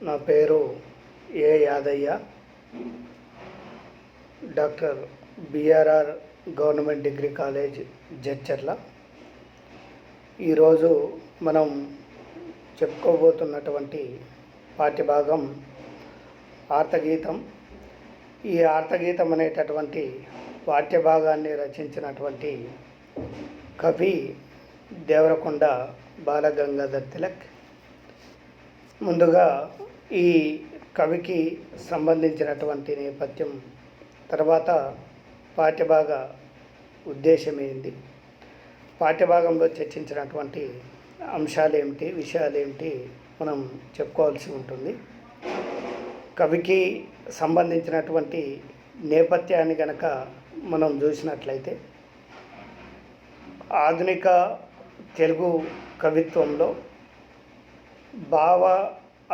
నా పేరు Yadaiah. Doctor BRR government degree college Jadcherla. ఈరోజు మనం చెప్పుకోబోతున్నటువంటి పాఠ్యభాగం ఆర్తగీతం. ఈ ఆర్తగీతం అనేటటువంటి పాఠ్యభాగాన్ని రచించినటువంటి కవి దేవరకొండ బాలగంగాధర్ తిలక్. ముందుగా ఈ కవికి సంబంధించినటువంటి నేపథ్యం, తర్వాత పాఠ్యభాగ ఉద్దేశం ఏంటి, పాఠ్యభాగంలో చర్చించినటువంటి అంశాలు ఏమిటి, విషయాలు ఏమిటి మనం చెప్పుకోవాల్సి ఉంటుంది. కవికి సంబంధించినటువంటి నేపథ్యాన్ని కనుక మనం చూసినట్లయితే, ఆధునిక తెలుగు కవిత్వంలో భావ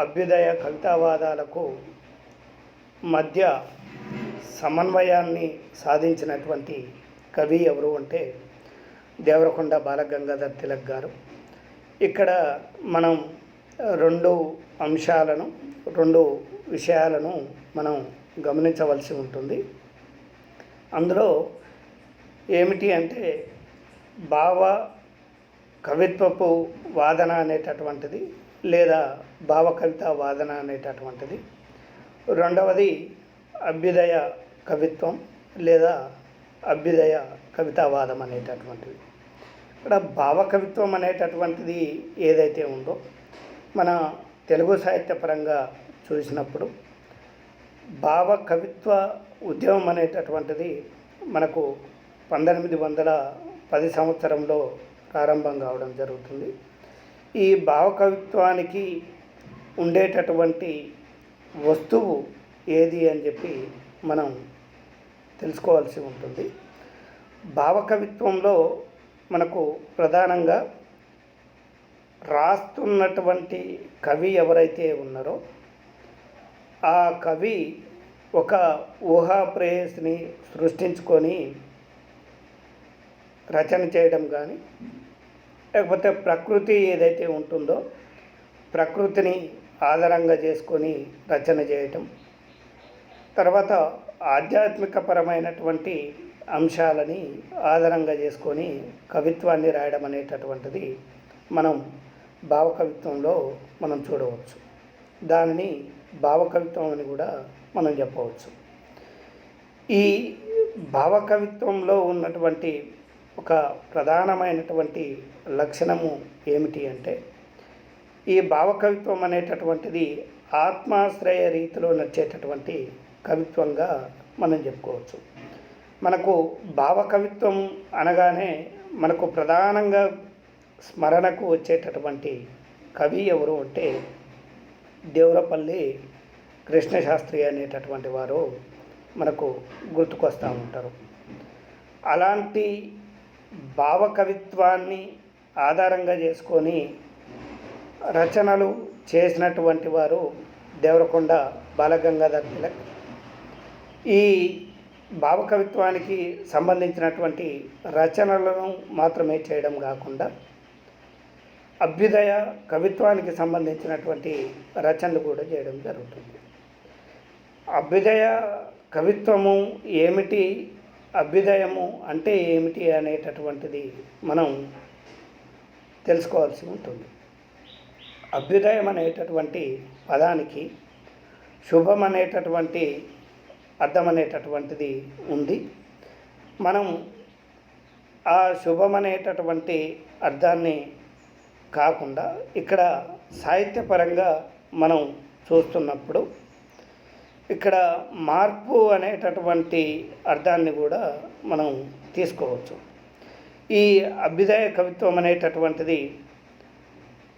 అభ్యుదయ కవితావాదాలకు మధ్య సమన్వయాన్ని సాధించినటువంటి కవి ఎవరు అంటే దేవరకొండ బాలగంగాధర్ తిలక్ గారు. ఇక్కడ మనం రెండు విషయాలను మనం గమనించవలసి ఉంటుంది. అందులో ఏమిటి అంటే, భావ కవిత్వపు వాదన అనేటటువంటిది, లేదా భావ కవిత వాదన అనేటటువంటిది. రెండవది అభ్యుదయ కవిత్వం లేదా అభ్యుదయ కవితావాదం అనేటటువంటిది. ఇక్కడ భావ కవిత్వం అనేటటువంటిది ఏదైతే ఉందో, మన తెలుగు సాహిత్యపరంగా చూసినప్పుడు భావ కవిత్వ ఉద్యమం అనేటటువంటిది మనకు 1910 సంవత్సరంలో ప్రారంభం కావడం జరుగుతుంది. ఈ భావకవిత్వానికి ఉండేటటువంటి వస్తువు ఏది అని చెప్పి మనం తెలుసుకోవాల్సి ఉంటుంది. భావకవిత్వంలో మనకు ప్రధానంగా రాస్తున్నటువంటి కవి ఎవరైతే ఉన్నారో, ఆ కవి ఒక ఊహా ప్రేయస్ని సృష్టించుకొని రచన చేయడం కానీ, లేకపోతే ప్రకృతి ఏదైతే ఉంటుందో ప్రకృతిని ఆధారంగా చేసుకొని రచన చేయటం, తర్వాత ఆధ్యాత్మికపరమైనటువంటి అంశాలని ఆధారంగా చేసుకొని కవిత్వాన్ని రాయడం అనేటటువంటిది మనం భావకవిత్వంలో మనం చూడవచ్చు. దానిని భావకవిత్వం అని కూడా మనం చెప్పవచ్చు. ఈ భావకవిత్వంలో ఉన్నటువంటి ఒక ప్రధానమైనటువంటి లక్షణము ఏమిటి అంటే, ఈ భావకవిత్వం అనేటటువంటిది ఆత్మాశ్రయ రీతిలో నడిచేటటువంటి కవిత్వంగా మనం చెప్పుకోవచ్చు. మనకు భావకవిత్వం అనగానే మనకు ప్రధానంగా స్మరణకు వచ్చేటటువంటి కవి ఎవరు అంటే దేవులపల్లి కృష్ణశాస్త్రి అనేటటువంటి వారు మనకు గుర్తుకొస్తూ ఉంటారు. అలాంటి భావకవిత్వాన్ని ఆధారంగా చేసుకొని రచనలు చేసినటువంటి వారు దేవరకొండ బాలగంగాధర్ తిలక్. ఈ భావకవిత్వానికి సంబంధించినటువంటి రచనలను మాత్రమే చేయడం కాకుండా, అభ్యుదయ కవిత్వానికి సంబంధించినటువంటి రచనలు కూడా చేయడం జరుగుతుంది. అభ్యుదయ కవిత్వము ఏమిటి, అభ్యుదయము అంటే ఏమిటి అనేటటువంటిది మనం తెలుసుకోవాల్సి ఉంటుంది. అభ్యుదయం అనేటటువంటి పదానికి శుభం అనేటటువంటి అర్థం అనేటటువంటిది ఉంది. మనం ఆ శుభం అనేటటువంటి అర్థాన్ని కాకుండా ఇక్కడ సాహిత్యపరంగా మనం చూస్తున్నప్పుడు ఇక్కడ మార్పు అనేటటువంటి అర్థాన్ని కూడా మనం తీసుకోవచ్చు. ఈ అభ్యుదయ కవిత్వం అనేటటువంటిది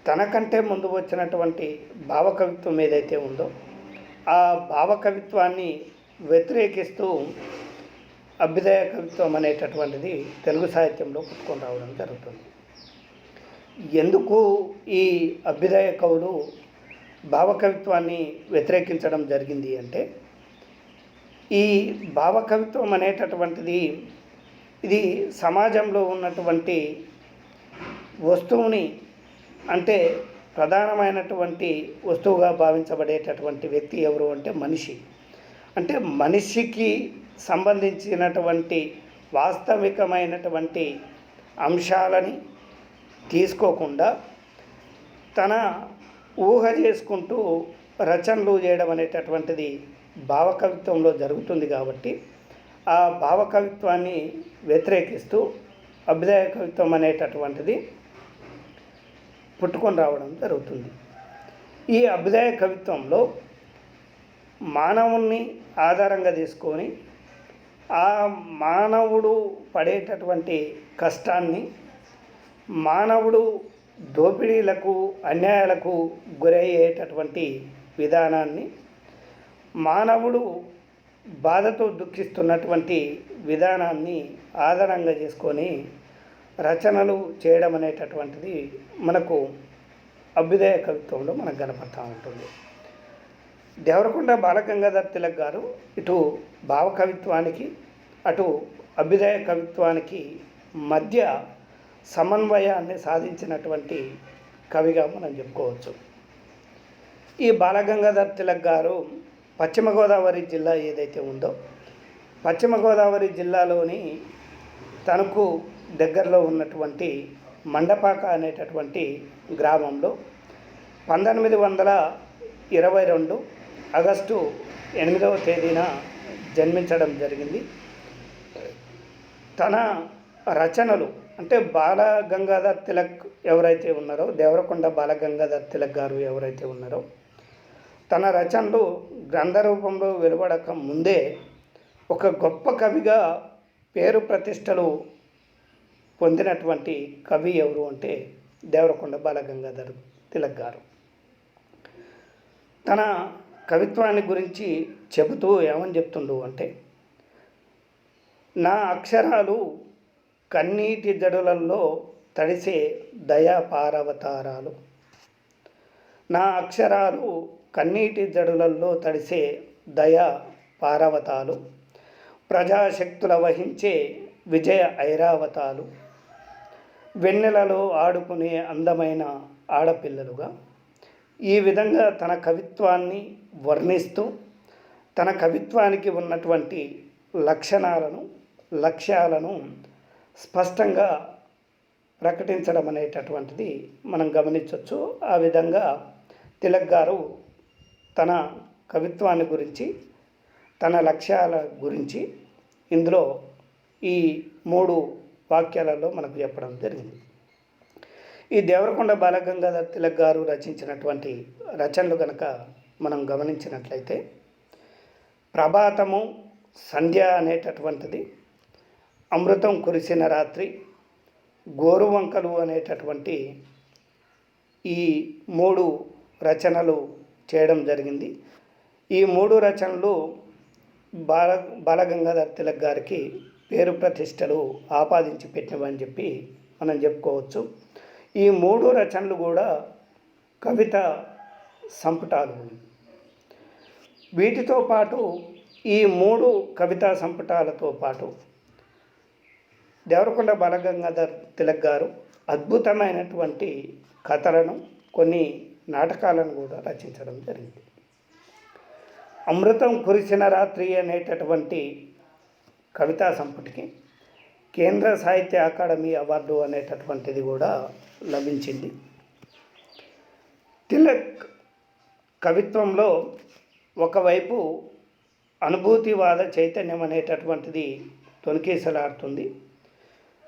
తనకంటే ముందు వచ్చినటువంటి భావకవిత్వం ఏదైతే ఉందో, ఆ భావకవిత్వాన్ని వ్యతిరేకిస్తూ అభ్యుదయ కవిత్వం అనేటటువంటిది తెలుగు సాహిత్యంలో పుట్టుకొని రావడం జరుగుతుంది. ఎందుకు ఈ అభ్యుదయ కవులు భావకవిత్వాన్ని వ్యతిరేకించడం జరిగింది అంటే, ఈ భావకవిత్వం అనేటటువంటిది ఇది సమాజంలో ఉన్నటువంటి వస్తువుని, అంటే ప్రధానమైనటువంటి వస్తువుగా భావించబడేటటువంటి వ్యక్తి ఎవరు అంటే మనిషి. అంటే మనిషికి సంబంధించినటువంటి వాస్తవికమైనటువంటి అంశాలని తీసుకోకుండా తన ఊహ చేసుకుంటూ రచనలు చేయడం అనేటటువంటిది భావకవిత్వంలో జరుగుతుంది. కాబట్టి ఆ భావకవిత్వాన్ని వ్యతిరేకిస్తూ అభ్యుదయ కవిత్వం అనేటటువంటిది పుట్టుకొని రావడం జరుగుతుంది. ఈ అభ్యుదయ కవిత్వంలో మానవుణ్ణి ఆధారంగా తీసుకొని ఆ మానవుడు పడేటటువంటి కష్టాన్ని, మానవుడు దోపిడీలకు అన్యాయాలకు గురయ్యేటటువంటి విధానాన్ని, మానవుడు బాధతో దుఃఖిస్తున్నటువంటి విధానాన్ని ఆధారంగా చేసుకొని రచనలు చేయడం అనేటటువంటిది మనకు అభ్యుదయ కవిత్వంలో మనకు కనపడతా ఉంటుంది. దేవరకొండ బాలగంగాధర్ తిలక్ గారు ఇటు భావకవిత్వానికి అటు అభ్యుదయ కవిత్వానికి మధ్య సమన్వయాన్ని సాధించినటువంటి కవిగా మనం చెప్పుకోవచ్చు. ఈ బాలగంగాధర్ తిలక్ గారు పశ్చిమ గోదావరి జిల్లా ఏదైతే ఉందో, పశ్చిమ గోదావరి జిల్లాలోని తనకు దగ్గరలో ఉన్నటువంటి మండపాక అనేటటువంటి గ్రామంలో 1922 ఆగస్టు 8వ తేదీన జన్మించడం జరిగింది. తన రచనలు అంటే బాలగంగాధర్ తిలక్ ఎవరైతే ఉన్నారో, దేవరకొండ బాలగంగాధర్ తిలక్ గారు ఎవరైతే ఉన్నారో, తన రచనలు గ్రంథ రూపంలో వెలువడక ముందే ఒక గొప్ప కవిగా పేరు ప్రతిష్టలు పొందినటువంటి కవి ఎవరు అంటే దేవరకొండ బాలగంగాధర్ తిలక్ గారు. తన కవిత్వాన్ని గురించి చెబుతూ ఏమని చెప్తుండు అంటే, నా అక్షరాలు కన్నీటి జడులలో తడిసే దయా పారవతారాలు, నా అక్షరాలు కన్నీటి జడులలో తడిసే దయా పారవతాలు, ప్రజాశక్తుల వహించే విజయ ఐరావతాలు, వెన్నెలలో ఆడుకునే అందమైన ఆడపిల్లలుగా ఈ విధంగా తన కవిత్వాన్ని వర్ణిస్తూ తన కవిత్వానికి ఉన్నటువంటి లక్షణాలను, లక్ష్యాలను స్పష్టంగా ప్రకటించడం అనేటటువంటిది మనం గమనించవచ్చు. ఆ విధంగా తిలక్ గారు తన కవిత్వాన్ని గురించి, తన లక్ష్యాల గురించి ఇందులో ఈ 3 వాక్యాలలో మనకు చెప్పడం జరిగింది. ఈ దేవరకొండ బాలగంగాధర్ తిలక్ గారు రచించినటువంటి రచనలు కనుక మనం గమనించినట్లయితే, ప్రభాతము, సంధ్య అనేటటువంటిది, అమృతం కురిసిన రాత్రి, గోరువంకలు అనేటటువంటి ఈ 3 రచనలు చేయడం జరిగింది. ఈ 3 రచనలు బాలగంగాధర్ తిలక్ గారికి పేరు ప్రతిష్టలు ఆపాదించి పెట్టినవని చెప్పి మనం చెప్పుకోవచ్చు. ఈ 3 రచనలు కూడా కవిత సంపుటాలు. వీటితో పాటు ఈ 3 కవితా సంపుటాలతో పాటు దేవరకొండ బాలగంగాధర్ తిలక్ గారు అద్భుతమైనటువంటి కథలను, కొన్ని నాటకాలను కూడా రచించడం జరిగింది. అమృతం కురిసిన రాత్రి అనేటటువంటి కవితా సంపుటికి కేంద్ర సాహిత్య అకాడమీ అవార్డు అనేటటువంటిది కూడా లభించింది. తిలక్ కవిత్వంలో ఒకవైపు అనుభూతివాద చైతన్యం అనేటటువంటిది తొణికేసలాడుతుంది,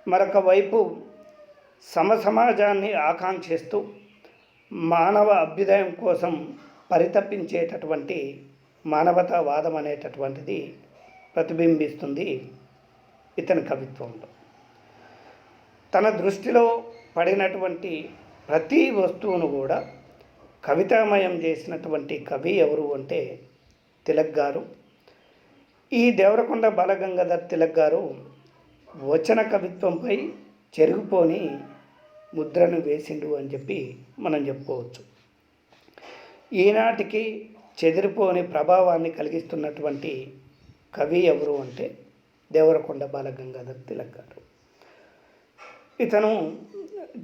మరొక వైపు సమసమాజాన్ని ఆకాంక్షిస్తూ మానవ అభ్యుదయం కోసం పరితపించేటటువంటి మానవతావాదం అనేటటువంటిది ప్రతిబింబిస్తుంది ఇతని కవిత్వంలో. తన దృష్టిలో పడినటువంటి ప్రతి వస్తువును కూడా కవితామయం చేసినటువంటి కవి ఎవరు అంటే తిలక్ గారు. ఈ దేవరకొండ బాలగంగాధర్ తిలక్ గారు వచన కవిత్వంపై చెరుగుపోని ముద్రను వేసిండు అని చెప్పి మనం చెప్పుకోవచ్చు. ఈనాటికి చెదిరిపోని ప్రభావాన్ని కలిగిస్తున్నటువంటి కవి ఎవరు అంటే దేవరకొండ బాలగంగాధర్ తిలక్ గారు. ఇతను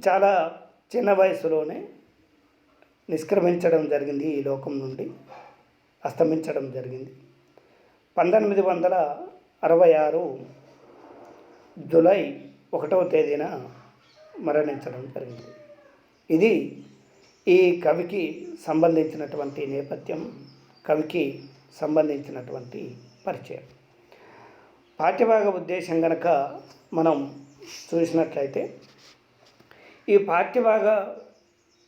చాలా చిన్న వయసులోనే నిష్క్రమించడం జరిగింది, ఈ లోకం నుండి అస్తమించడం జరిగింది. 1966 జూలై 1వ తేదీన మరణించడం జరిగింది. ఇది ఈ కవికి సంబంధించినటువంటి నేపథ్యం, కవికి సంబంధించినటువంటి పరిచయం. పాఠ్యభాగ ఉద్దేశం కనుక మనం చూసినట్లయితే, ఈ పాఠ్యభాగ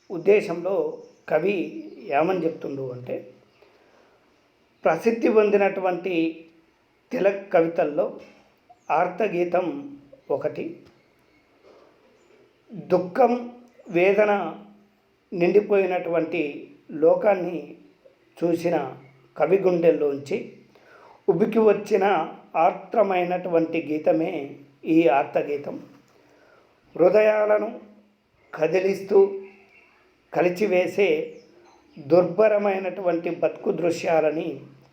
ఉద్దేశంలో కవి ఏమని చెప్తుండు అంటే, ప్రసిద్ధి పొందినటువంటి తిలక్ కవితల్లో ఆర్తగీతం ఒకటి. దుఃఖం, వేదన నిండిపోయినటువంటి లోకాన్ని చూసిన కవి గుండెల్లోంచి ఉబికి వచ్చిన ఆర్ద్రమైనటువంటి గీతమే ఈ ఆర్తగీతం. హృదయాలను కదిలిస్తూ కలిచివేసే దుర్భరమైనటువంటి బతుకు దృశ్యాలని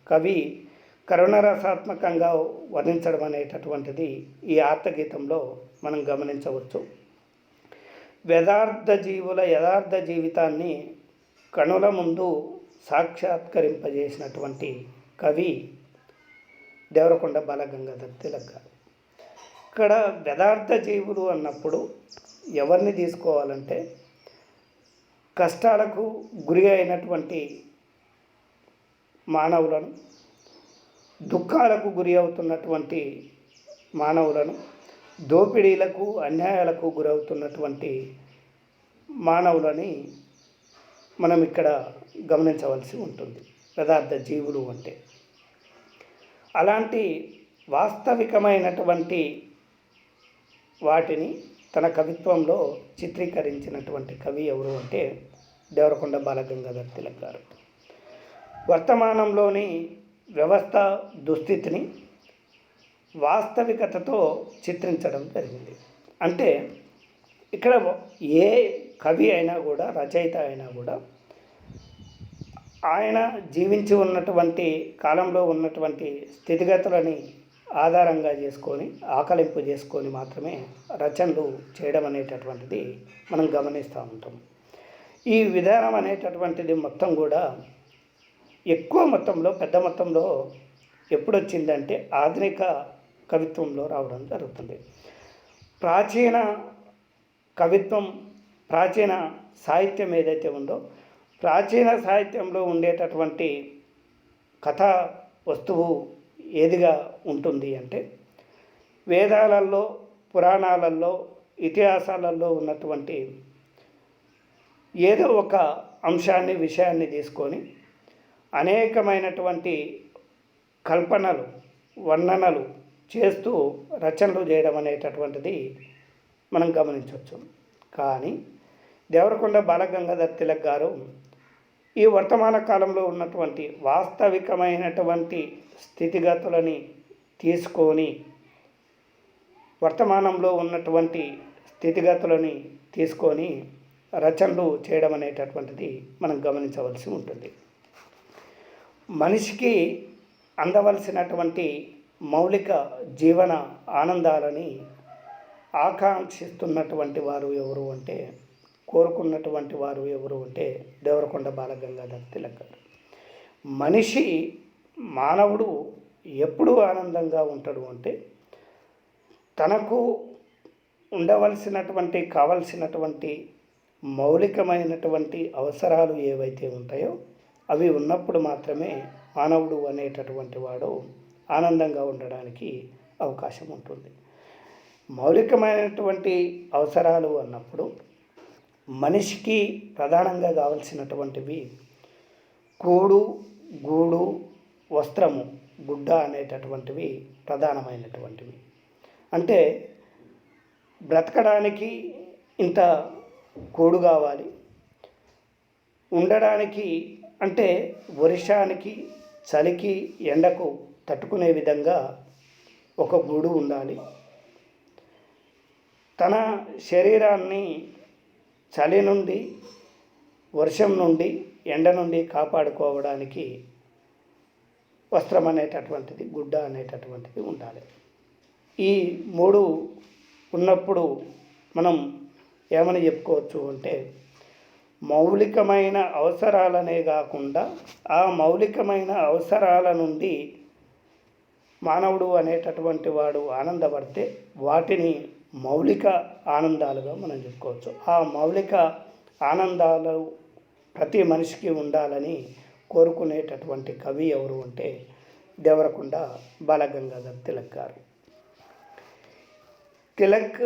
కవి కరుణరసాత్మకంగా వర్ణించడం అనేటటువంటిది ఈ ఆర్తగీతంలో మనం గమనించవచ్చు. యథార్థ జీవుల యథార్థ జీవితాన్ని కనుల ముందు సాక్షాత్కరింపజేసినటువంటి కవి దేవరకొండ బాలగంగాధర తిలక్ గారు. ఇక్కడ యథార్థ జీవులు అన్నప్పుడు ఎవరిని తీసుకోవాలంటే, కష్టాలకు గురి అయినటువంటి మానవులను, దుఃఖాలకు గురి అవుతున్నటువంటి మానవులను, దోపిడీలకు అన్యాయాలకు గురవుతున్నటువంటి మానవులని మనం ఇక్కడ గమనించవలసి ఉంటుంది యథార్థ జీవులు అంటే. అలాంటి వాస్తవికమైనటువంటి వాటిని తన కవిత్వంలో చిత్రీకరించినటువంటి కవి ఎవరు అంటే దేవరకొండ బాలగంగాధర తిలక్ గారు. వర్తమానంలోని వ్యవస్థ దుస్థితిని వాస్తవికతతో చిత్రించడం జరిగింది. అంటే ఇక్కడ ఏ కవి అయినా కూడా, రచయిత అయినా కూడా, ఆయన జీవించి ఉన్నటువంటి కాలంలో ఉన్నటువంటి స్థితిగతులని ఆధారంగా చేసుకొని, ఆకలింపు చేసుకొని మాత్రమే రచనలు చేయడం అనేటటువంటిది మనం గమనిస్తూ ఉంటాం. ఈ విధానం అనేటటువంటిది మొత్తం కూడా ఎక్కువ మొత్తంలో, పెద్ద మొత్తంలో ఎప్పుడు వచ్చిందంటే ఆధునిక కవిత్వంలో రావడం జరుగుతుంది. ప్రాచీన కవిత్వం, ప్రాచీన సాహిత్యం ఏదైతే ఉందో, ప్రాచీన సాహిత్యంలో ఉండేటటువంటి కథా వస్తువు ఏదిగా ఉంటుంది అంటే, వేదాలలో, పురాణాలలో, ఇతిహాసాలలో ఉన్నటువంటి ఏదో ఒక అంశాన్ని, విషయాన్ని తీసుకొని అనేకమైనటువంటి కల్పనలు, వర్ణనలు చేస్తూ రచనలు చేయడం అనేటటువంటిది మనం గమనించవచ్చు. కానీ దేవరకొండ బాలగంగాధర తిలక్ గారు ఈ వర్తమాన కాలంలో ఉన్నటువంటి వాస్తవికమైనటువంటి స్థితిగతులని తీసుకొని, వర్తమానంలో ఉన్నటువంటి స్థితిగతులని తీసుకొని రచనలు చేయడం అనేటటువంటిది మనం గమనించవలసి ఉంటుంది. మనిషికి అందవలసినటువంటి మౌలిక జీవన ఆనందాలని ఆకాంక్షిస్తున్నటువంటి వారు ఎవరు అంటే, కోరుకున్నటువంటి వారు ఎవరు అంటే దేవరకొండ బాలగంగాధర తిలక్ గారు. మనిషి, మానవుడు ఎప్పుడు ఆనందంగా ఉంటాడు అంటే, తనకు ఉండవలసినటువంటి, కావలసినటువంటి మౌలికమైనటువంటి అవసరాలు ఏవైతే ఉంటాయో అవి ఉన్నప్పుడు మాత్రమే మానవుడు అనేటటువంటి వాడు ఆనందంగా ఉండడానికి అవకాశం ఉంటుంది. మౌలికమైనటువంటి అవసరాలు అన్నప్పుడు మనిషికి ప్రధానంగా కావలసినటువంటివి కూడు, గూడు, వస్త్రము, గుడ్డ అనేటటువంటివి ప్రధానమైనటువంటివి. అంటే బ్రతకడానికి ఇంత కూడు కావాలి, ఉండడానికి అంటే వర్షానికి, చలికి, ఎండకు తట్టుకునే విధంగా ఒక గూడు ఉండాలి. తన శరీరాన్ని చలి నుండి, వర్షం నుండి, ఎండ నుండి కాపాడుకోవడానికి వస్త్రం అనేటటువంటిది, గుడ్డ అనేటటువంటిది ఉండాలి. ఈ మూడు ఉన్నప్పుడు మనం ఏమని చెప్పుకోవచ్చు అంటే, మౌలికమైన అవసరాలనే కాకుండా ఆ మౌలికమైన అవసరాల నుండి మానవుడు అనేటటువంటి వాడు ఆనందపడితే వాటిని మౌలిక ఆనందాలుగా మనం చెప్పుకోవచ్చు. ఆ మౌలిక ఆనందాలు ప్రతి మనిషికి ఉండాలని కోరుకునేటటువంటి కవి ఎవరు అంటే దేవరకొండ బాలగంగాధర్ తిలక్ గారు. తిలక్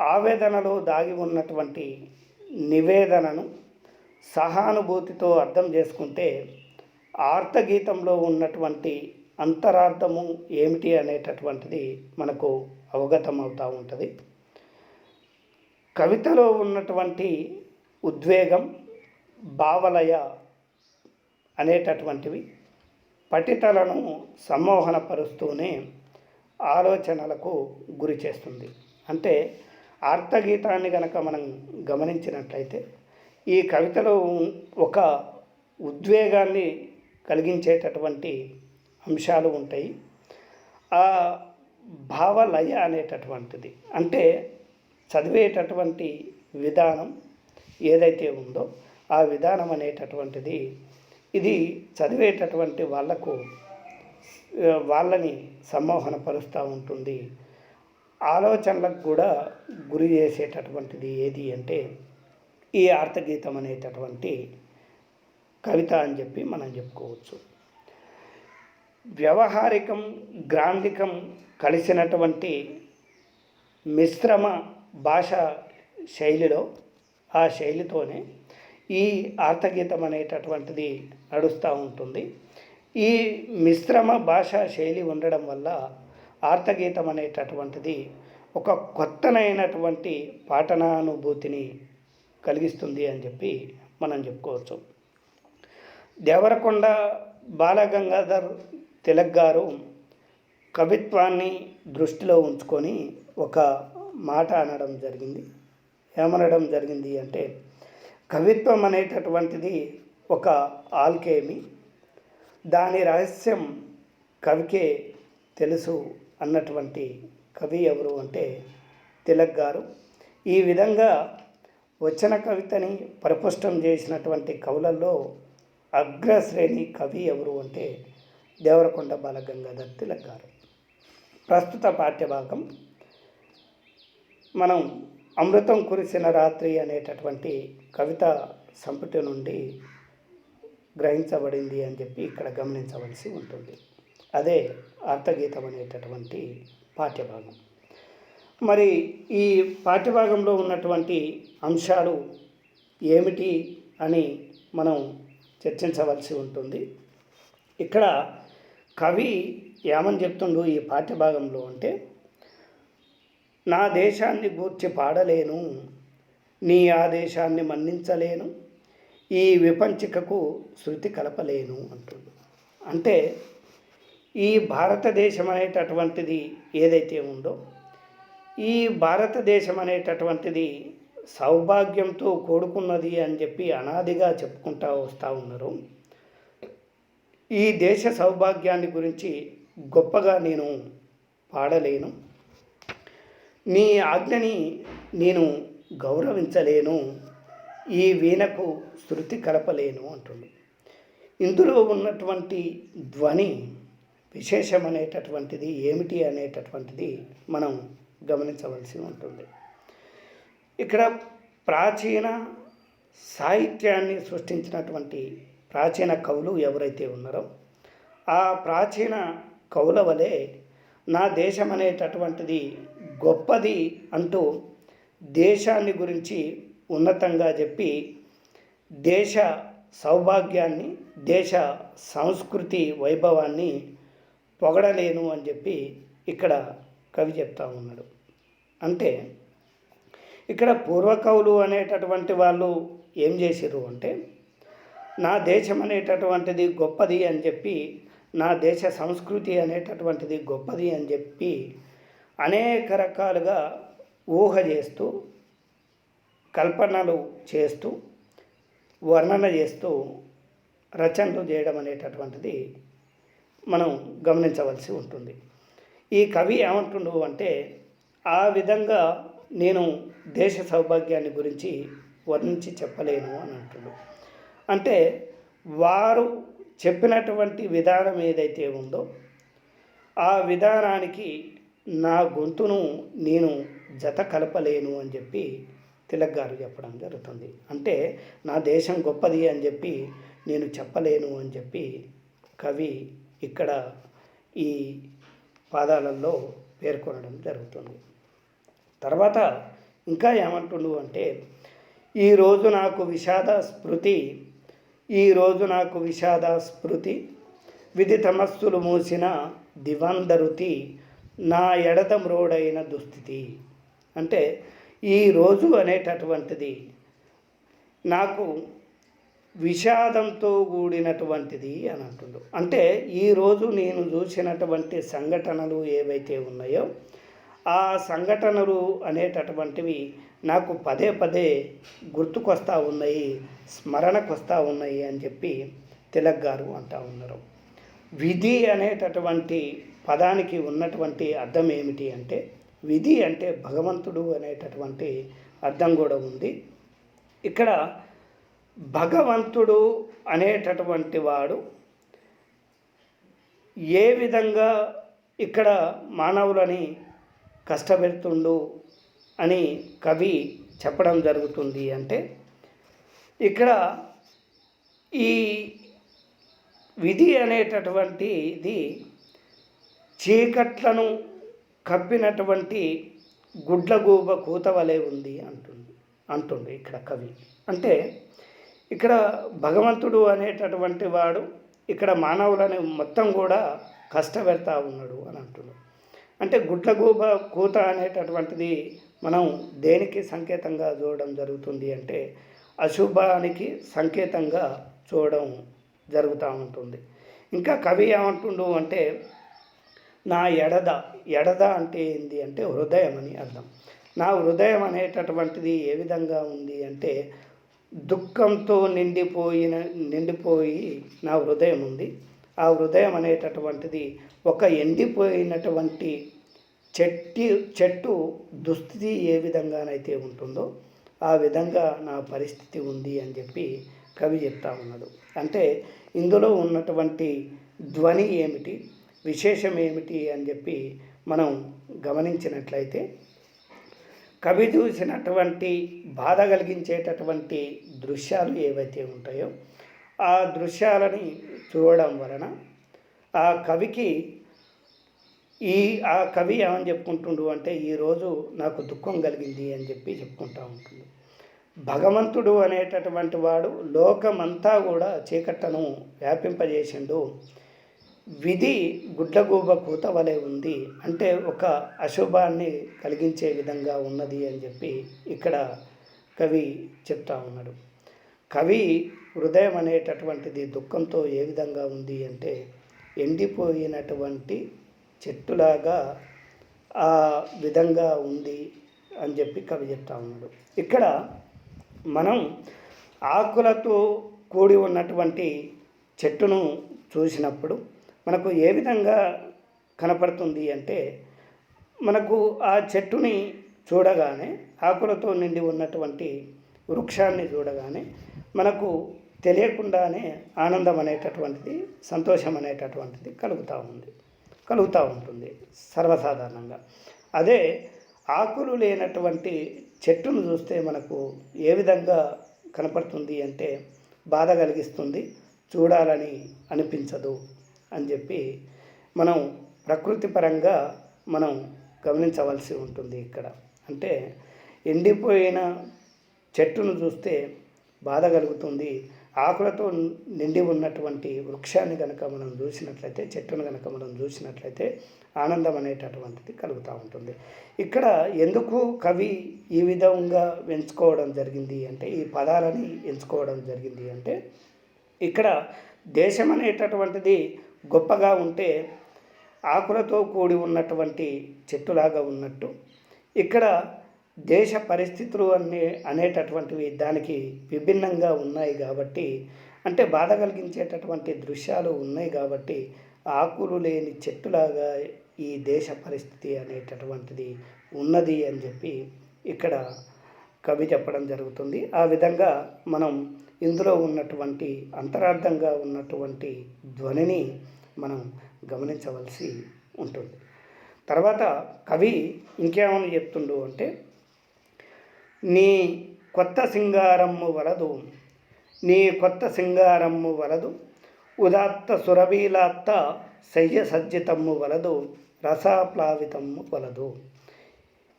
ఆవేదనలో దాగి ఉన్నటువంటి నివేదనను సహానుభూతితో అర్థం చేసుకుంటే ఆర్తగీతంలో ఉన్నటువంటి అంతరార్థము ఏమిటి అనేటటువంటిది మనకు అవగతం అవుతూ ఉంటుంది. కవితలో ఉన్నటువంటి ఉద్వేగం, భావలయ అనేటటువంటివి పఠితలను సమ్మోహనపరుస్తూనే ఆలోచనలకు గురి చేస్తుంది. అంటే ఆర్తగీతాన్ని కనుక మనం గమనించినట్లయితే ఈ కవితలో ఒక ఉద్వేగాన్ని కలిగించేటటువంటి అంశాలు ఉంటాయి. ఆ భావలయ అనేటటువంటిది అంటే చదివేటటువంటి విధానం ఏదైతే ఉందో ఆ విధానం అనేటటువంటిది ఇది చదివేటటువంటి వాళ్ళని సమ్మోహనపరుస్తూ ఉంటుంది. ఆలోచనలకు కూడా గురి చేసేటటువంటిది ఏది అంటే ఈ ఆర్తగీతం అనేటటువంటి కవిత అని చెప్పి మనం చెప్పుకోవచ్చు. వ్యవహారికం, గ్రాంధికం కలిసినటువంటి మిశ్రమ భాష శైలిలో ఆ శైలితోనే ఈ ఆర్తగీతం అనేటటువంటిది నడుస్తూ ఉంటుంది. ఈ మిశ్రమ భాషా శైలి ఉండడం వల్ల ఆర్తగీతం అనేటటువంటిది ఒక కొత్తనైనటువంటి పాఠనానుభూతిని కలిగిస్తుంది అని చెప్పి మనం చెప్పుకోవచ్చు. దేవరకొండ బాలగంగాధర్ తిలక్ గారు కవిత్వాన్ని దృష్టిలో ఉంచుకొని ఒక మాట అనడం జరిగింది. ఏమనడం జరిగింది అంటే కవిత్వం అనేటటువంటిది ఒక ఆల్కేమి, దాని రహస్యం కవికే తెలుసు అన్నటువంటి కవి ఎవరు అంటే తిలక్ గారు. ఈ విధంగా వచన కవితని పరిపుష్టం చేసినటువంటి కవులలో అగ్రశ్రేణి కవి ఎవరు అంటే దేవరకొండ బాలగంగాధర్ తిలక్ గారు. ప్రస్తుత పాఠ్యభాగం మనం అమృతం కురిసిన రాత్రి అనేటటువంటి కవిత సంపుటి నుండి గ్రహించబడింది అని చెప్పి ఇక్కడ గమనించవలసి ఉంటుంది. అదే ఆర్తగీతం అనేటటువంటి పాఠ్యభాగం. మరి ఈ పాఠ్యభాగంలో ఉన్నటువంటి అంశాలు ఏమిటి అని మనం చర్చించవలసి ఉంటుంది. ఇక్కడ కవి ఏమని చెప్తుండు ఈ పాఠ్యభాగంలో అంటే నా దేశాన్ని గూర్చి పాడలేను, నీ ఆదేశాన్ని మన్నించలేను, ఈ విపంచికకు శృతి కలపలేను అంటుండు. అంటే ఈ భారతదేశం అనేటటువంటిది ఏదైతే ఉందో ఈ భారతదేశం అనేటటువంటిది సౌభాగ్యంతో కూడుకున్నది అని చెప్పి అనాదిగా చెప్పుకుంటూ వస్తూ ఉన్నారు. ఈ దేశ సౌభాగ్యాన్ని గురించి గొప్పగా నేను పాడలేను, నీ ఆజ్ఞని నేను గౌరవించలేను, ఈ వీణకు శృతి కలపలేను అంటుంది. ఇందులో ఉన్నటువంటి ధ్వని విశేషమనేటటువంటిది ఏమిటి అనేటటువంటిది మనం గమనించవలసి ఉంటుంది. ఇక్కడ ప్రాచీన సాహిత్యాన్ని సృష్టించినటువంటి ప్రాచీన కవులు ఎవరైతే ఉన్నారో ఆ ప్రాచీన కవుల వలె నా దేశం అనేటటువంటిది గొప్పది అంటూ దేశాన్ని గురించి ఉన్నతంగా చెప్పి దేశ సౌభాగ్యాన్ని, దేశ సంస్కృతి వైభవాన్ని పొగడలేను అని చెప్పి ఇక్కడ కవి చెప్తా ఉన్నాడు. అంటే ఇక్కడ పూర్వకవులు అనేటటువంటి వాళ్ళు ఏం చేసిర్రు అంటే నా దేశం అనేటటువంటిది గొప్పది అని చెప్పి, నా దేశ సంస్కృతి అనేటటువంటిది గొప్పది అని చెప్పి అనేక రకాలుగా ఊహ చేస్తూ, కల్పనలు చేస్తూ, వర్ణన చేస్తూ రచనలు చేయడం అనేటటువంటిది మనం గమనించవలసి ఉంటుంది. ఈ కవి ఏమంటుండు అంటే ఆ విధంగా నేను దేశ సౌభాగ్యాన్ని గురించి వర్ణించి చెప్పలేను అని అంటున్నాడు. అంటే వారు చెప్పినటువంటి విధానం ఏదైతే ఉందో ఆ విధానానికి నా గొంతును నేను జత కలపలేను అని చెప్పి తిలక్ గారు చెప్పడం జరుగుతుంది. అంటే నా దేశం గొప్పది అని చెప్పి నేను చెప్పలేను అని చెప్పి కవి ఇక్కడ ఈ పాదాలలో పేర్కొనడం జరుగుతుంది. తర్వాత ఇంకా ఏమంటుండు అంటే, ఈరోజు నాకు విషాద స్మృతి విధి తమస్సులు మూసిన దివందరుతి నా ఎడత మ్రోడైన దుస్థితి. అంటే ఈ రోజు అనేటటువంటిది నాకు విషాదంతో కూడినటువంటిది అని అంటుండు. అంటే ఈరోజు నేను చూసినటువంటి సంఘటనలు ఏవైతే ఉన్నాయో ఆ సంఘటనలు అనేటటువంటివి నాకు పదే పదే గుర్తుకొస్తూ ఉన్నాయి, స్మరణకు వస్తూ ఉన్నాయి అని చెప్పి తిలక్ గారు అంటూ ఉన్నారు. విధి అనేటటువంటి పదానికి ఉన్నటువంటి అర్థం ఏమిటి అంటే, విధి అంటే భగవంతుడు అనేటటువంటి అర్థం కూడా ఉంది. ఇక్కడ భగవంతుడు అనేటటువంటి వాడు ఏ విధంగా ఇక్కడ మానవులని కష్టపెడుతుండు అని కవి చెప్పడం జరుగుతుంది అంటే, ఇక్కడ ఈ విధి అనేటటువంటిది చీకట్లను కప్పినటువంటి గుడ్లగూబ కూతవలే ఉంది అంటుంది ఇక్కడ కవి. అంటే ఇక్కడ భగవంతుడు అనేటటువంటి వాడు ఇక్కడ మానవులని మొత్తం కూడా కష్టపెడతా ఉన్నాడు అని అంటున్నాడు. అంటే గుడ్లగూబ కూత అనేటటువంటిది మనం దేనికి సంకేతంగా చూడడం జరుగుతుంది అంటే, అశుభానికి సంకేతంగా చూడడం జరుగుతూ ఉంటుంది. ఇంకా కవి ఏమంటుండు అంటే, నా ఎడద అంటే ఏంది అంటే హృదయం అని అర్థం. నా హృదయం అనేటటువంటిది ఏ విధంగా ఉంది అంటే, దుఃఖంతో నిండిపోయి నా హృదయం ఉంది. ఆ హృదయం అనేటటువంటిది ఒక ఎండిపోయినటువంటి చెట్టు దుస్థితి ఏ విధంగానైతే ఉంటుందో ఆ విధంగా నా పరిస్థితి ఉంది అని చెప్పి కవి చెప్తా ఉన్నాడు. అంటే ఇందులో ఉన్నటువంటి ధ్వని ఏమిటి, విశేషం ఏమిటి అని చెప్పి మనం గమనించినట్లయితే, కవి చూసినటువంటి బాధ కలిగించేటటువంటి దృశ్యాలు ఏవైతే ఉంటాయో ఆ దృశ్యాలని చూడడం వలన ఆ కవి ఏమని చెప్పుకుంటుండు అంటే, ఈరోజు నాకు దుఃఖం కలిగింది అని చెప్పి చెప్పుకుంటూ ఉంటుంది. భగవంతుడు అనేటటువంటి వాడు లోకమంతా కూడా చీకట్లను వ్యాపింపజేసిండు. విధి గుడ్లగూబ కూత వలె ఉంది అంటే ఒక అశుభాన్ని కలిగించే విధంగా ఉన్నది అని చెప్పి ఇక్కడ కవి చెప్తా ఉన్నాడు. కవి హృదయం అనేటటువంటిది దుఃఖంతో ఏ విధంగా ఉంది అంటే, ఎండిపోయినటువంటి చెట్టులాగా ఆ విధంగా ఉంది అని చెప్పి కవి చెప్తా ఉన్నాడు. ఇక్కడ మనం ఆకులతో కూడి ఉన్నటువంటి చెట్టును చూసినప్పుడు మనకు ఏ విధంగా కనపడుతుంది అంటే, మనకు ఆ చెట్టుని చూడగానే, ఆకులతో నిండి ఉన్నటువంటి వృక్షాన్ని చూడగానే మనకు తెలియకుండానే ఆనందం అనేటటువంటిది, సంతోషం అనేటటువంటిది కలుగుతూ ఉంటుంది సర్వసాధారణంగా. అదే ఆకులు లేనటువంటి చెట్టును చూస్తే మనకు ఏ విధంగా కనపడుతుంది అంటే బాధ కలిగిస్తుంది, చూడాలని అనిపించదు అని చెప్పి మనం ప్రకృతి పరంగా మనం గమనించవలసి ఉంటుంది ఇక్కడ. అంటే ఎండిపోయిన చెట్టును చూస్తే బాధ కలుగుతుంది, ఆకులతో నిండి ఉన్నటువంటి వృక్షాన్ని కనుక మనం చూసినట్లయితే, చెట్టును కనుక మనం చూసినట్లయితే ఆనందం అనేటటువంటిది కలుగుతూ ఉంటుంది. ఇక్కడ ఎందుకు కవి ఈ విధంగా ఎంచుకోవడం జరిగింది అంటే, ఈ పదాలని ఎంచుకోవడం జరిగింది అంటే, ఇక్కడ దేశం అనేటటువంటిది గొప్పగా ఉంటే ఆకులతో కూడి ఉన్నటువంటి చెట్టులాగా ఉన్నట్టు, ఇక్కడ దేశ పరిస్థితులు అనేటటువంటివి దానికి విభిన్నంగా ఉన్నాయి కాబట్టి, అంటే బాధ కలిగించేటటువంటి దృశ్యాలు ఉన్నాయి కాబట్టి, ఆకులు లేని చెట్టులాగా ఈ దేశ పరిస్థితి అనేటటువంటిది ఉన్నది అని చెప్పి ఇక్కడ కవి చెప్పడం జరుగుతుంది. ఆ విధంగా మనం ఇందులో ఉన్నటువంటి అంతరార్థంగా ఉన్నటువంటి ధ్వనిని మనం గమనించవలసి ఉంటుంది. తర్వాత కవి ఇంకేమని చెప్తుండు అంటే, నీ కొత్త సింగారమ్ము వలదు, నీ కొత్త సింగారమ్ము వలదు, ఉదాత్త సురభీలాత్త శయ్య సజ్జితమ్ము వలదు, రసాప్లావితమ్ము వలదు.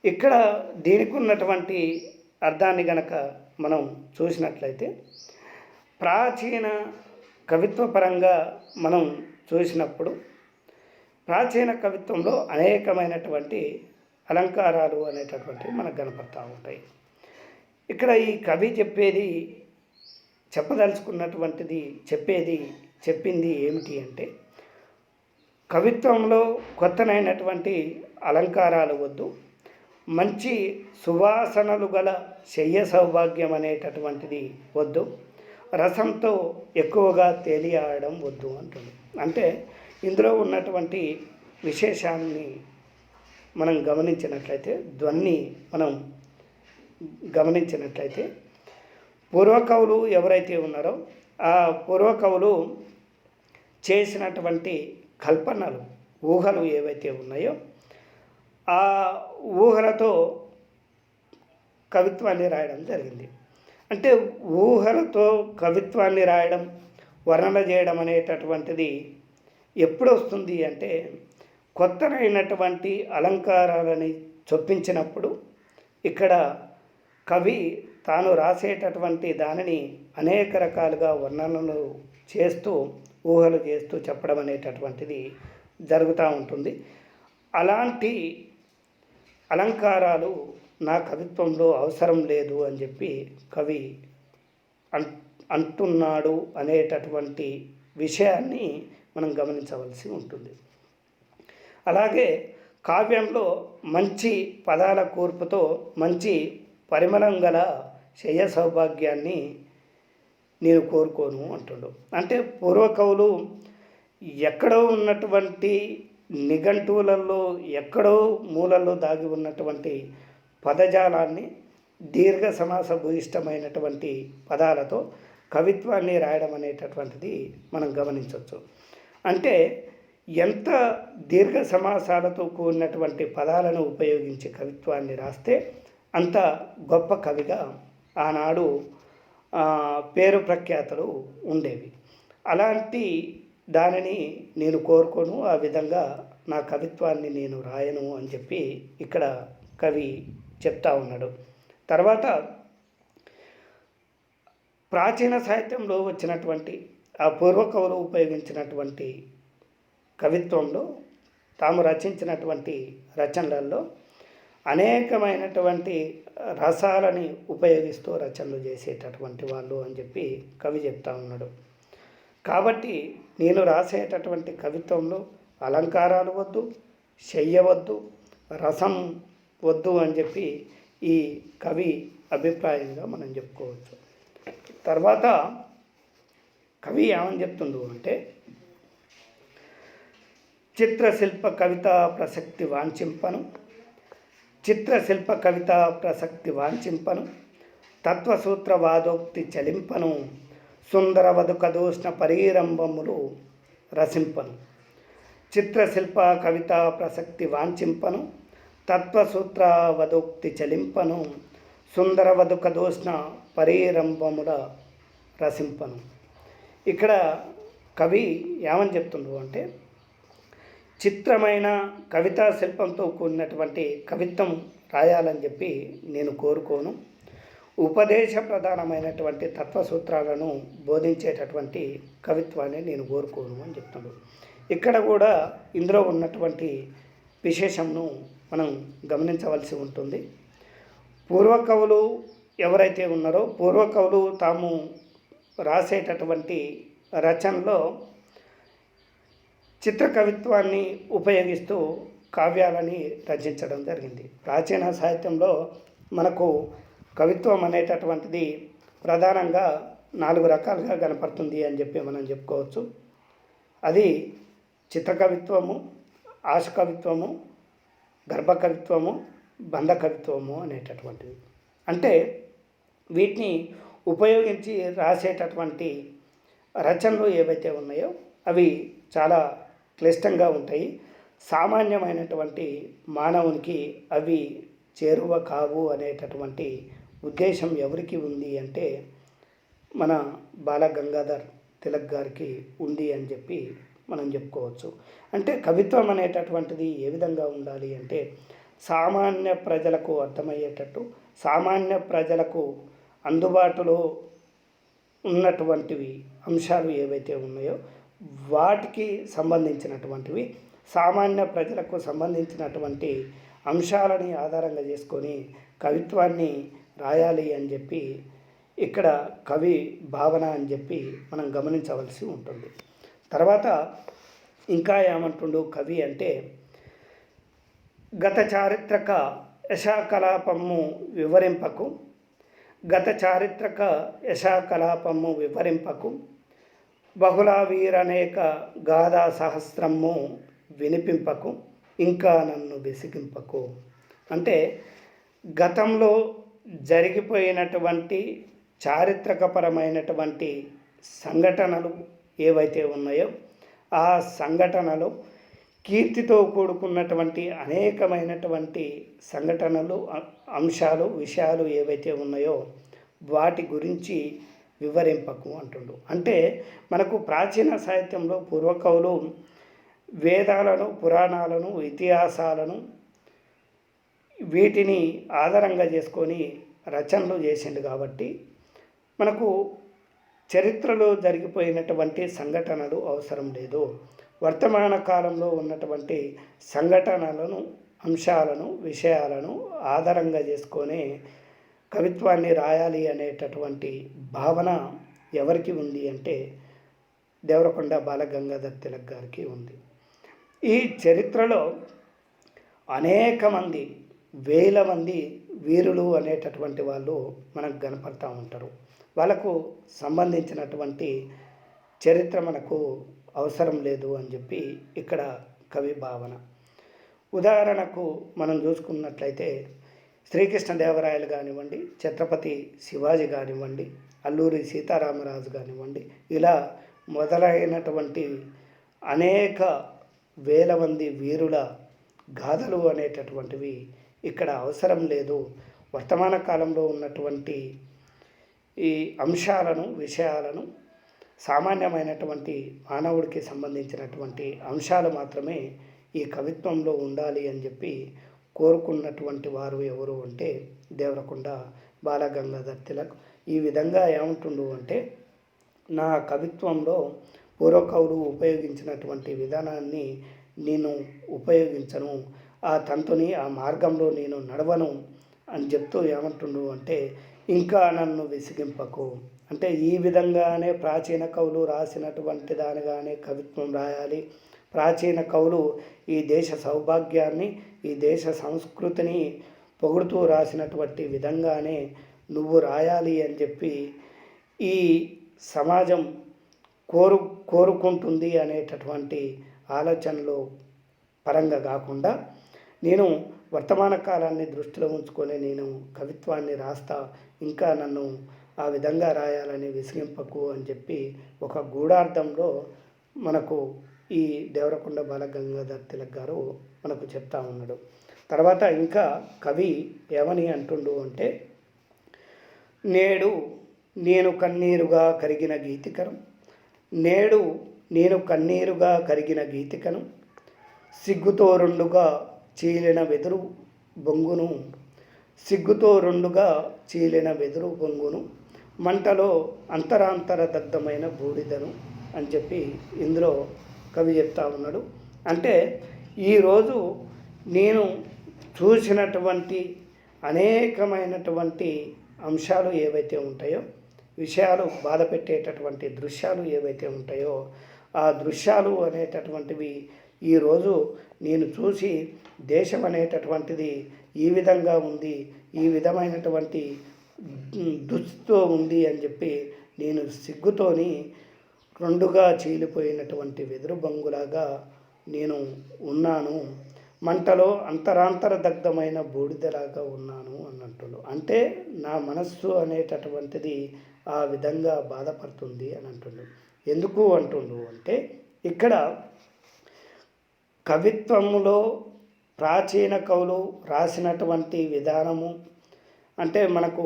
ఇక్కడ దీనికి ఉన్నటువంటి అర్థాన్ని గనక మనం చూసినట్లయితే, ప్రాచీన కవిత్వపరంగా మనం చూసినప్పుడు ప్రాచీన కవిత్వంలో అనేకమైనటువంటి అలంకారాలు అనేటటువంటివి మనకు కనపడతా ఉంటాయి. ఇక్కడ ఈ కవి చెప్పదలుచుకున్నటువంటిది చెప్పింది ఏమిటి అంటే, కవిత్వంలో కొత్తనైనటువంటి అలంకారాలు వద్దు, మంచి సువాసనలు గల శయ్య సౌభాగ్యం అనేటటువంటిది వద్దు, రసంతో ఎక్కువగా తేలియాడడం వద్దు అంటుంది. అంటే ఇందులో ఉన్నటువంటి విశేషాన్ని మనం గమనించినట్లయితే, ధ్వని మనం గమనించినట్లయితే, పూర్వకవులు ఎవరైతే ఉన్నారో ఆ పూర్వకవులు చేసినటువంటి కల్పనలు, ఊహలు ఏవైతే ఉన్నాయో ఆ ఊహలతో కవిత్వాన్ని రాయడం జరిగింది. అంటే ఊహలతో కవిత్వాన్ని రాయడం, వర్ణన చేయడం అనేటటువంటిది ఎప్పుడు వస్తుంది అంటే, కొత్తనైనటువంటి అలంకారాలని చొప్పించినప్పుడు ఇక్కడ కవి తాను రాసేటటువంటి దానిని అనేక రకాలుగా వర్ణనలు చేస్తూ, ఊహలు చేస్తూ చెప్పడం అనేటటువంటిది జరుగుతూ ఉంటుంది. అలాంటి అలంకారాలు నా కవిత్వంలో అవసరం లేదు అని చెప్పి కవి అంటున్నాడు అనేటటువంటి విషయాన్ని మనం గమనించవలసి ఉంటుంది. అలాగే కావ్యంలో మంచి పదాల కూర్పుతో మంచి పరిమళం గల శయ్య సౌభాగ్యాన్ని నేను కోరుకోను అంటుండు. అంటే పూర్వకవులు ఎక్కడో ఉన్నటువంటి నిఘంటువులలో ఎక్కడో మూలల్లో దాగి ఉన్నటువంటి పదజాలాన్ని దీర్ఘ సమాస భూయిష్టమైనటువంటి పదాలతో కవిత్వాన్ని రాయడం అనేటటువంటిది మనం గమనించవచ్చు. అంటే ఎంత దీర్ఘ సమాసాలతో కూడినటువంటి పదాలను ఉపయోగించి కవిత్వాన్ని రాస్తే అంత గొప్ప కవిగా ఆనాడు పేరు ప్రఖ్యాతలు ఉండేవి. అలాంటి దానిని నేను కోరుకోను, ఆ విధంగా నా కవిత్వాన్ని నేను రాయను అని చెప్పి ఇక్కడ కవి చెప్తా ఉన్నాడు. తర్వాత ప్రాచీన సాహిత్యంలో వచ్చినటువంటి ఆ పూర్వకవులు ఉపయోగించినటువంటి కవిత్వంలో తాము రచించినటువంటి రచనలలో అనేకమైనటువంటి రసాలని ఉపయోగిస్తూ రచనలు చేసేటటువంటి వాళ్ళు అని చెప్పి కవి చెప్తా ఉన్నాడు. కాబట్టి నేను రాసేటటువంటి కవిత్వంలో అలంకారాలు వద్దు, శయ్య వద్దు, రసం వద్దు అని చెప్పి ఈ కవి అభిప్రాయంగా మనం చెప్పుకోవచ్చు. తర్వాత కవి ఏమని చెప్తుండు అంటే, చిత్రశిల్ప కవిత ప్రసక్తి వాంఛింపను, చిత్రశిల్ప కవిత ప్రసక్తి వాంఛింపను, తత్వసూత్రవాదోక్తి చలింపను, సుందర వధుకదోష్ణ పరీరంభములు రసింపను. చిత్రశిల్ప కవిత ప్రసక్తి వాంఛింపను, తత్వసూత్రవదోక్తి చలింపను, సుందర వధుకదోష్ణ పరీరంభముల రసింపను. ఇక్కడ కవి ఏమని చెప్తుండ్రు అంటే, చిత్రమైన కవితా శిల్పంతో కూడినటువంటి కవిత్వం రాయాలని చెప్పి నేను కోరుకోను, ఉపదేశ ప్రధానమైనటువంటి తత్వసూత్రాలను బోధించేటటువంటి కవిత్వాన్ని నేను కోరుకోను అని చెప్తున్నాడు. ఇక్కడ కూడా ఇందులో ఉన్నటువంటి విశేషంను మనం గమనించవలసి ఉంటుంది. పూర్వకవులు ఎవరైతే ఉన్నారో పూర్వకవులు తాము రాసేటటువంటి రచనలో చిత్రకవిత్వాన్ని ఉపయోగిస్తూ కావ్యాలని రచించడం జరిగింది. ప్రాచీన సాహిత్యంలో మనకు కవిత్వం అనేటటువంటిది ప్రధానంగా 4 రకాలుగా కనపడుతుంది అని చెప్పి మనం చెప్పుకోవచ్చు. అది చిత్రకవిత్వము, ఆశకవిత్వము, గర్భకవిత్వము, బంధకవిత్వము అనేటటువంటిది. అంటే వీటిని ఉపయోగించి రాసేటటువంటి రచనలు ఏవైతే ఉన్నాయో అవి చాలా క్లిష్టంగా ఉంటాయి. సామాన్యమైనటువంటి మానవునికి అవి చేరువ కావు అనేటటువంటి ఉద్దేశం ఎవరికి ఉంది అంటే మన బాల గంగాధర్ తిలక్ గారికి ఉంది అని చెప్పి మనం చెప్పుకోవచ్చు. అంటే కవిత్వం అనేటటువంటిది ఏ విధంగా ఉండాలి అంటే సామాన్య ప్రజలకు అర్థమయ్యేటట్టు, సామాన్య ప్రజలకు అందుబాటులో ఉన్నటువంటివి అంశాలు ఏవైతే ఉన్నాయో వాటికి సంబంధించినటువంటివి, సామాన్య ప్రజలకు సంబంధించినటువంటి అంశాలని ఆధారంగా చేసుకొని కవిత్వాన్ని రాయాలి అని చెప్పి ఇక్కడ కవి భావన అని చెప్పి మనం గమనించవలసి ఉంటుంది. తర్వాత ఇంకా ఏమంటుండు కవి అంటే గత చారిత్రక యశాకలాపము వివరింపకు, గత చారిత్రక యశాకలాపము వివరింపకు, బహుళ వీరనేక గాథా సహస్రము వినిపింపకు, ఇంకా నన్ను విసిగింపకు. అంటే గతంలో జరిగిపోయినటువంటి చారిత్రకపరమైనటువంటి సంఘటనలు ఏవైతే ఉన్నాయో ఆ సంఘటనలు కీర్తితో కూడుకున్నటువంటి అనేకమైనటువంటి సంఘటనలు, అంశాలు, విషయాలు ఏవైతే ఉన్నాయో వాటి గురించి వివరింపకు అంటుండు. అంటే మనకు ప్రాచీన సాహిత్యంలో పూర్వకవులు వేదాలను, పురాణాలను, ఇతిహాసాలను వీటిని ఆధారంగా చేసుకొని రచనలు చేసిండు కాబట్టి మనకు చరిత్రలో జరిగిపోయినటువంటి సంఘటనలు అవసరం లేదు. వర్తమాన కాలంలో ఉన్నటువంటి సంఘటనలను, అంశాలను, విషయాలను ఆధారంగా చేసుకొని కవిత్వాన్ని రాయాలి అనేటటువంటి భావన ఎవరికి ఉంది అంటే దేవరకొండ బాలగంగాధర్ తిలక్ గారికి ఉంది. ఈ చరిత్రలో అనేక మంది, వేల మంది వీరులు అనేటటువంటి వాళ్ళు మనకు కనపడతా ఉంటారు. వాళ్ళకు సంబంధించినటువంటి చరిత్ర మనకు అవసరం లేదు అని చెప్పి ఇక్కడ కవి భావన. ఉదాహరణకు మనం చూసుకున్నట్లయితే శ్రీకృష్ణదేవరాయలు కానివ్వండి, ఛత్రపతి శివాజీ కానివ్వండి, అల్లూరి సీతారామరాజు కానివ్వండి, ఇలా మొదలైనటువంటి అనేక వేల మంది వీరుల గాథలు అనేటటువంటివి ఇక్కడ అవసరం లేదు. వర్తమాన కాలంలో ఉన్నటువంటి ఈ అంశాలను, విషయాలను, సామాన్యమైనటువంటి మానవుడికి సంబంధించినటువంటి అంశాలు మాత్రమే ఈ కవిత్వంలో ఉండాలి అని చెప్పి కోరుకున్నటువంటి వారు ఎవరు అంటే దేవరకొండ బాలగంగాధర్ తిలక్. ఈ విధంగా ఏమంటుండు అంటే నా కవిత్వంలో పూర్వకవులు ఉపయోగించినటువంటి విధానాన్ని నేను ఉపయోగించను, ఆ తంతుని, ఆ మార్గంలో నేను నడవను అని చెప్తూ ఏమంటుండు అంటే ఇంకా నన్ను విసిగింపకు. అంటే ఈ విధంగానే ప్రాచీన కవులు రాసినటువంటి దానిగానే కవిత్వం రాయాలి. ప్రాచీన కవులు ఈ దేశ సౌభాగ్యాన్ని, ఈ దేశ సంస్కృతిని పొగుడుతూ రాసినటువంటి విధంగానే నువ్వు రాయాలి అని చెప్పి ఈ సమాజం కోరుకుంటుంది అనేటటువంటి ఆలోచనలు పరంగా కాకుండా నేను వర్తమాన కాలాన్ని దృష్టిలో ఉంచుకొని నేను కవిత్వాన్ని రాస్తా, ఇంకా నన్ను ఆ విధంగా రాయాలని విసిగింపకు అని చెప్పి ఒక గూఢార్థంలో మనకు ఈ దేవరకొండ బాలగంగాధర్ తిలక్ గారు మనకు చెప్తా ఉన్నాడు. తర్వాత ఇంకా కవి ఏమని అంటుండు అంటే నేడు నేను కన్నీరుగా కరిగిన గీతికను, నేడు నేను కన్నీరుగా కరిగిన గీతికను, సిగ్గుతో రెండుగా చీలిన వెదురు బొంగును, సిగ్గుతో రెండుగా చీలిన వెదురు బొంగును, మంటలో అంతరాంతర దగ్ధమైన బూడిదను అని చెప్పి ఇందులో కవి చెప్తా ఉన్నాడు. అంటే ఈరోజు నేను చూసినటువంటి అనేకమైనటువంటి అంశాలు ఏవైతే ఉంటాయో, విషయాలు బాధ పెట్టేటటువంటి దృశ్యాలు ఏవైతే ఉంటాయో ఆ దృశ్యాలు అనేటటువంటివి ఈరోజు నేను చూసి దేశం అనేటటువంటిది ఈ విధంగా ఉంది, ఈ విధమైనటువంటి దుస్థితితో ఉంది అని చెప్పి నేను సిగ్గుతోని రెండుగా చీలిపోయినటువంటి వెదురు బంగులాగా నేను ఉన్నాను. మంటలో అంతరాంతర దగ్ధమైన బూడిదలాగా ఉన్నాను అన్నట్టు. అంటే నా మనస్సు అనేటటువంటిది ఆ విధంగా బాధపడుతుంది అని అంటుండు. ఎందుకు అంటుండు అంటే ఇక్కడ కవిత్వములో ప్రాచీన కవులు రాసినటువంటి విధానము అంటే మనకు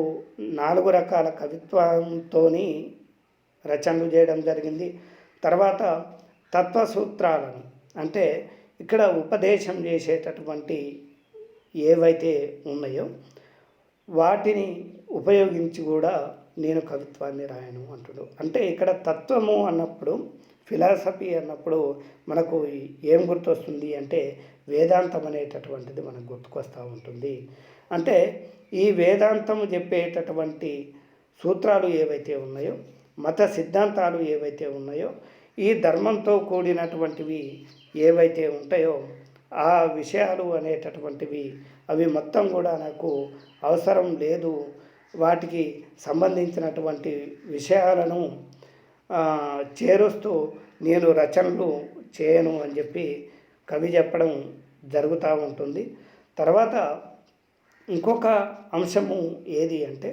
4 రకాల కవిత్వంతో రచనలు చేయడం జరిగింది. తర్వాత తత్వసూత్రాలను అంటే ఇక్కడ ఉపదేశం చేసేటటువంటి ఏవైతే ఉన్నాయో వాటిని ఉపయోగించి కూడా నేను కవిత్వాన్ని రాయను అంటుడు. అంటే ఇక్కడ తత్వము అన్నప్పుడు ఫిలాసఫీ అన్నప్పుడు మనకు ఏం గుర్తొస్తుంది అంటే వేదాంతం అనేటటువంటిది మనకు గుర్తుకొస్తూ ఉంటుంది. అంటే ఈ వేదాంతము చెప్పేటటువంటి సూత్రాలు ఏవైతే ఉన్నాయో మత సిద్ధాంతాలు ఏవైతే ఉన్నాయో ఈ ధర్మంతో కూడినటువంటివి ఏవైతే ఉంటాయో ఆ విషయాలు అనేటటువంటివి అవి మొత్తం కూడా నాకు అవసరం లేదు, వాటికి సంబంధించినటువంటి విషయాలను చేరుస్తూ నేను రచనలు చేయను అని చెప్పి కవి చెప్పడం జరుగుతూ ఉంటుంది. తర్వాత ఇంకొక అంశము ఏది అంటే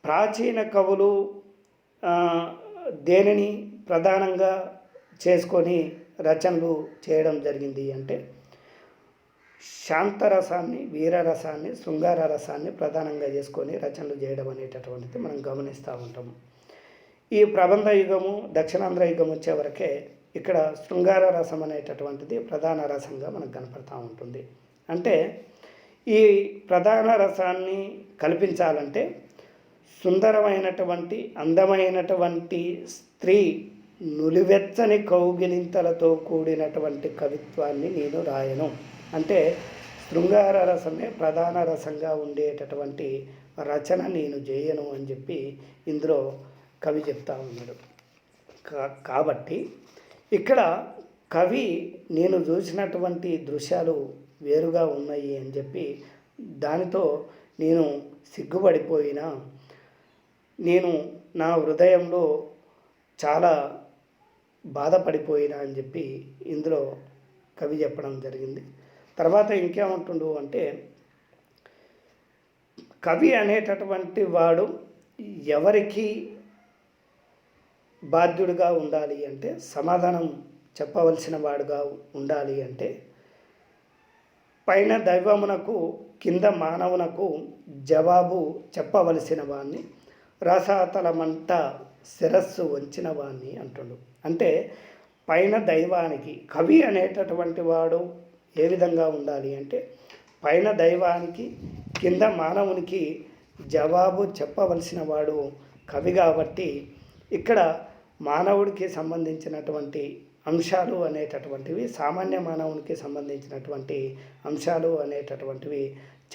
ప్రాచీన కవులు దేనిని ప్రధానంగా చేసుకొని రచనలు చేయడం జరిగింది అంటే శాంతరసాన్ని, వీరరసాన్ని, శృంగార రసాన్ని ప్రధానంగా చేసుకొని రచనలు చేయడం అనేటటువంటిది మనం గమనిస్తూ ఉంటాము. ఈ ప్రబంధ యుగము దక్షిణాంధ్ర యుగం వచ్చే వరకే ఇక్కడ శృంగార రసం అనేటటువంటిది ప్రధాన రసంగా మనకు కనపడుతూ ఉంటుంది. అంటే ఈ ప్రధాన రసాన్ని కల్పించాలంటే సుందరమైనటువంటి అందమైనటువంటి స్త్రీ నులివెచ్చని కౌగిలింతలతో కూడినటువంటి కవిత్వాన్ని నేను రాయను. అంటే శృంగార రసమే ప్రధాన రసంగా ఉండేటటువంటి రచన నేను చేయను అని చెప్పి ఇందులో కవి చెప్తా ఉన్నాడు. కాబట్టి ఇక్కడ కవి నేను చూసినటువంటి దృశ్యాలు వేరుగా ఉన్నాయి అని చెప్పి దానితో నేను సిగ్గుపడిపోయినా నేను నా హృదయంలో చాలా బాధపడిపోయినా అని చెప్పి ఇందులో కవి చెప్పడం జరిగింది. తర్వాత ఇంకేమంటుండు అంటే కవి అనేటటువంటి వాడు ఎవరికి బాధ్యుడిగా ఉండాలి అంటే సమాధానం చెప్పవలసిన వాడుగా ఉండాలి. అంటే పైన దైవమునకు కింద మానవునకు జవాబు చెప్పవలసిన వాడిని, రసాతలమంట శిరస్సు వంచిన వాడిని అంటుండు. అంటే పైన దైవానికి కవి అనేటటువంటి వాడు ఏ విధంగా ఉండాలి అంటే పైన దైవానికి కింద మానవునికి జవాబు చెప్పవలసిన వాడు కవి. కాబట్టి ఇక్కడ మానవుడికి సంబంధించినటువంటి అంశాలు అనేటటువంటివి, సామాన్య మానవునికి సంబంధించినటువంటి అంశాలు అనేటటువంటివి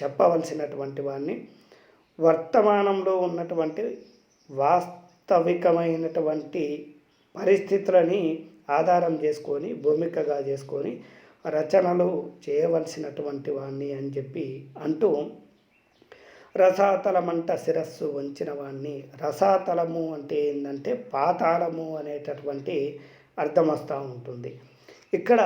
చెప్పవలసినటువంటి వాడిని, వర్తమానంలో ఉన్నటువంటి వాస్తవికమైనటువంటి పరిస్థితులని ఆధారం చేసుకొని భూమికగా చేసుకొని రచనలు చేయవలసినటువంటి వాడిని అని చెప్పి అంటూ రసాతలమంట శిరస్సు వంచిన వాడిని. రసాతలము అంటే ఏంటంటే పాతాళము అనేటటువంటి అర్థం వస్తూ ఉంటుంది. ఇక్కడ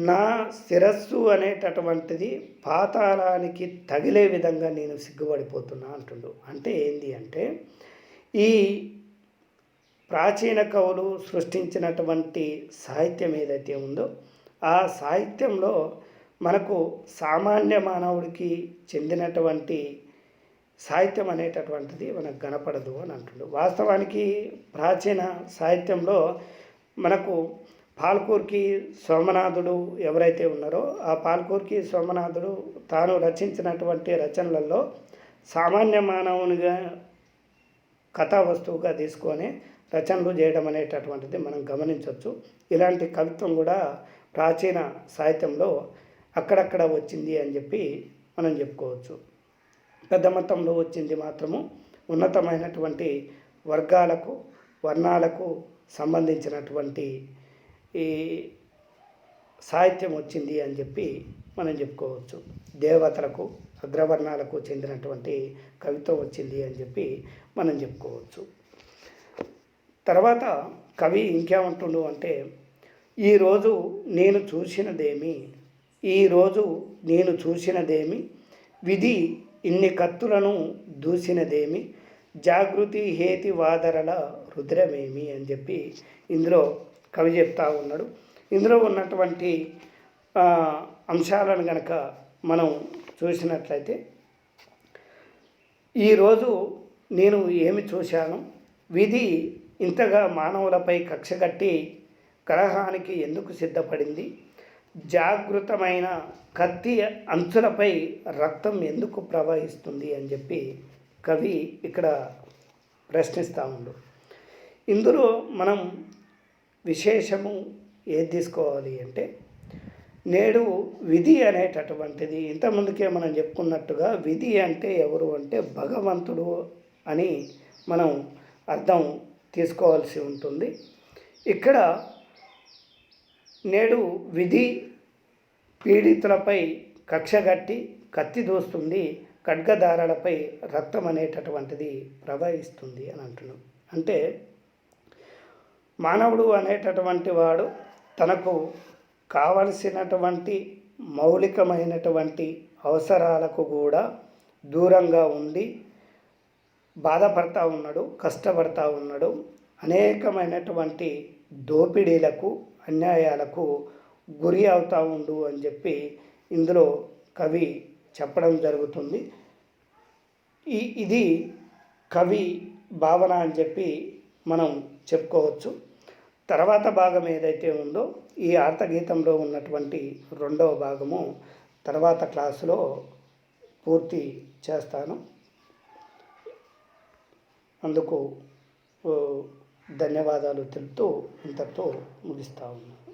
నా శిరస్సు అనేటటువంటిది పాతాళానికి తగిలే విధంగా నేను సిగ్గుపడిపోతున్నా అంటుండు. అంటే ఏంటి అంటే ఈ ప్రాచీన కవులు సృష్టించినటువంటి సాహిత్యం ఏదైతే ఉందో ఆ సాహిత్యంలో మనకు సామాన్య మానవుడికి చెందినటువంటి సాహిత్యం అనేటటువంటిది మనకు కనపడదు అని అంటుండు. వాస్తవానికి ప్రాచీన సాహిత్యంలో మనకు పాల్కూర్కి సోమనాథుడు ఎవరైతే ఉన్నారో ఆ పాల్కూర్కి సోమనాథుడు తాను రచించినటువంటి రచనలలో సామాన్య మానవునిగా కథా వస్తువుగా తీసుకొని రచనలు చేయడం అనేటటువంటిది మనం గమనించవచ్చు. ఇలాంటి కవిత్వం కూడా ప్రాచీన సాహిత్యంలో అక్కడక్కడ వచ్చింది అని చెప్పి మనం చెప్పుకోవచ్చు. పెద్ద మొత్తంలో వచ్చింది మాత్రము ఉన్నతమైనటువంటి వర్గాలకు వర్ణాలకు సంబంధించినటువంటి ఈ సాహిత్యం వచ్చింది అని చెప్పి మనం చెప్పుకోవచ్చు. దేవతలకు అగ్రవర్ణాలకు చెందినటువంటి కవిత్వం వచ్చింది అని చెప్పి మనం చెప్పుకోవచ్చు. తర్వాత కవి ఇంకేమంటుండు అంటే ఈరోజు నేను చూసినదేమి ఈరోజు నేను చూసినదేమి, విధి ఇన్ని కత్తులను దూసినదేమి, జాగృతి హేతి వాదరల రుద్రమేమి అని చెప్పి ఇందులో కవి చెప్తా ఉన్నాడు. ఇందులో ఉన్నటువంటి అంశాలను కనుక మనం చూసినట్లయితే, ఈరోజు నేను ఏమి చూశాను, విధి ఇంతగా మానవులపై కక్షగట్టి కలహానికి ఎందుకు సిద్ధపడింది, జాగృతమైన కత్తి అంచులపై రక్తం ఎందుకు ప్రవహిస్తుంది అని చెప్పి కవి ఇక్కడ ప్రశ్నిస్తూ ఉండు. ఇందులో మనం విశేషము ఏది తీసుకోవాలి అంటే, నేడు విధి అనేటటువంటిది ఇంతకుముందుకే మనం చెప్పుకున్నట్టుగా విధి అంటే ఎవరు అంటే భగవంతుడు అని మనం అర్థం తీసుకోవాల్సి ఉంటుంది. ఇక్కడ నేడు విధి పీడితులపై కక్షగట్టి కత్తి దూస్తుంది, ఖడ్గదారులపై రక్తం అనేటటువంటిది ప్రవహిస్తుంది అని అంటున్నాం. అంటే మానవుడు అనేటటువంటి వాడు తనకు కావలసినటువంటి మౌలికమైనటువంటి అవసరాలకు కూడా దూరంగా ఉండి బాధపడతా ఉన్నాడు, కష్టపడతా ఉన్నాడు, అనేకమైనటువంటి దోపిడీలకు అన్యాయాలకు గురి అవుతూ ఉండు అని చెప్పి ఇందులో కవి చెప్పడం జరుగుతుంది. ఇది కవి భావన అని చెప్పి మనం చెప్పుకోవచ్చు. తర్వాత భాగం ఏదైతే ఉందో ఈ ఆర్తగీతంలో ఉన్నటువంటి రెండవ భాగము తర్వాత క్లాసులో పూర్తి చేస్తాను. అందుకు ధన్యవాదాలు తెలుపుతూ ఇంతటితో ముగిస్తా ఉన్నాను.